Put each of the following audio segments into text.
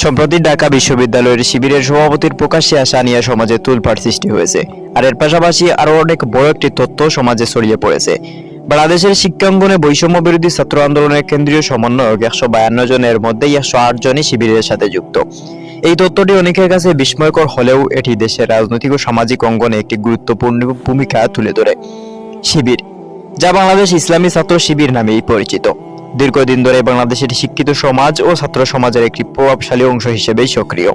সম্প্রতি ঢাকা বিশ্ববিদ্যালয়ের শিবিরের সভাপতির প্রকাশ্যে আসা নিয়ে সমাজে তোলপাড় সৃষ্টি হয়েছে। আর এর পাশাপাশি আরো অনেক বড় একটি তথ্য সমাজে ছড়িয়ে পড়েছে। বাংলাদেশের শিক্ষাঙ্গনে বৈষম্য বিরোধী ছাত্র আন্দোলনের কেন্দ্রীয় সমন্বয়ক 152 জনের মধ্যে 108 জনই শিবিরের সাথে যুক্ত। এই তথ্যটি অনেকের কাছে বিস্ময়কর হলেও এটি দেশের রাজনৈতিক ও সামাজিক অঙ্গনে একটি গুরুত্বপূর্ণ ভূমিকা তুলে ধরে। শিবির, যা বাংলাদেশ ইসলামী ছাত্র শিবির নামেই পরিচিত, দীর্ঘদিন ধরে বাংলাদেশের শিক্ষিত সমাজ ও ছাত্র সমাজের একটি প্রভাবশালী অংশ হিসেবেই সক্রিয়।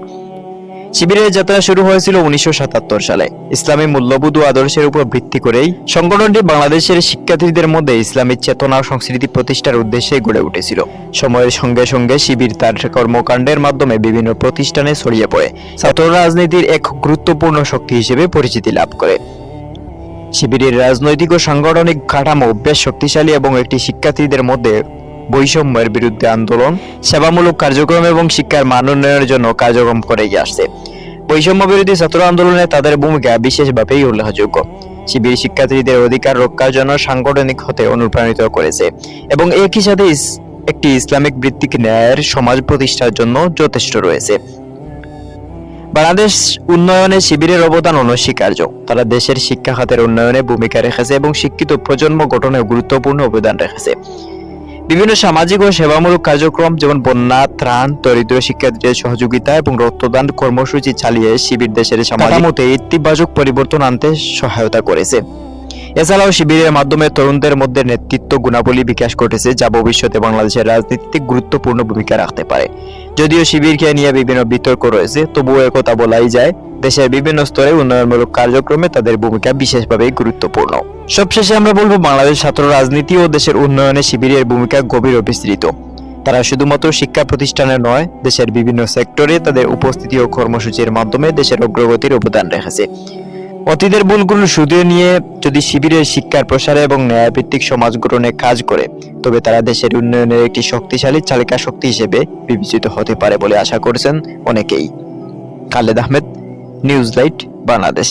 শিবিরের যাত্রা শুরু হয়েছিল 1977 সালে। ইসলামী মূল্যবোধ ও আদর্শের উপর ভিত্তি করেই সংগঠনটি বাংলাদেশের শিক্ষার্থীদের মধ্যে ইসলামী চেতনা ও সংস্কৃতি প্রতিষ্ঠার উদ্দেশ্যে গড়ে উঠেছিল। সময়ের সঙ্গে সঙ্গে শিবির তার কর্মকাণ্ডের মাধ্যমে বিভিন্ন প্রতিষ্ঠানে ছড়িয়ে পড়ে ছাত্র রাজনীতির এক গুরুত্বপূর্ণ শক্তি হিসেবে পরিচিতি লাভ করে। শিবিরের রাজনৈতিক ও সাংগঠনিক কাঠামো বেশ শক্তিশালী এবং একটি শিক্ষার্থীদের মধ্যে বৈষম্যের বিরুদ্ধে আন্দোলন, সেবামূলক কার্যক্রম এবং শিক্ষার মান উন্নয়নের জন্য কার্যক্রম করে আসছে। বৈষম্য বিরোধী ছাত্র আন্দোলনে তাদের ভূমিকা বিশেষভাবেই উল্লেখযোগ্য। শিবির শিক্ষার্থীদের অধিকার রক্ষার জন্য সাংগঠনিক হতে অনুপ্রাণিত করেছে এবং একই সাথে একটি ইসলামিক ভিত্তিক ন্যায়ের সমাজ প্রতিষ্ঠার জন্য যথেষ্ট রয়েছে। বাংলাদেশ উন্নয়নে শিবিরের অবদান অনস্বীকার্য। তারা দেশের শিক্ষা খাতের উন্নয়নে ভূমিকা রেখেছে এবং শিক্ষিত প্রজন্ম গঠনে গুরুত্বপূর্ণ অবদান রেখেছে। বিভিন্ন সামাজিক ও সেবামূলক কার্যক্রম যেমন বন্যা ত্রাণ, দরিদ্র শিক্ষার্থীদের সহযোগিতা এবং রক্তদান কর্মসূচি চালিয়ে শিবির দেশের কাঠামোতে ইতিবাচক পরিবর্তন আনতে সহায়তা করেছে। এছাড়াও শিবিরের মাধ্যমে তরুণদের মধ্যে নেতৃত্ব গুণাবলী বিকাশ ঘটেছে, যা ভবিষ্যতে বাংলাদেশের রাজনীতিতে গুরুত্বপূর্ণ ভূমিকা রাখতে পারে। যদিও শিবিরকে নিয়ে বিভিন্ন বিতর্ক রয়েছে, তবুও একথা বলাই যায়, দেশের বিভিন্ন স্তরে উন্নয়নমূলক কার্যক্রমে তাদের ভূমিকা বিশেষভাবে গুরুত্বপূর্ণ। সবশেষে আমরা বলবো, বাংলাদেশ ছাত্র রাজনীতি ও দেশের উন্নয়নে শিবিরের ভূমিকা গভীর ও বিস্তৃত। তারা শুধুমাত্র শিক্ষা প্রতিষ্ঠানে নয়, দেশের বিভিন্ন সেক্টরে তাদের উপস্থিতি ও কর্মসূচির মাধ্যমে দেশের অগ্রগতির অবদান রেখেছে। অতীতের ভুলগুলো শুধরে নিয়ে যদি শিবিরের শিক্ষার প্রসারে এবং ন্যায়ভিত্তিক সমাজ গঠনে কাজ করে, তবে তারা দেশের উন্নয়নের একটি শক্তিশালী চালিকা শক্তি হিসেবে বিবেচিত হতে পারে বলে আশা করছেন অনেকেই। Khaled Ahmed, news light, Bangladesh.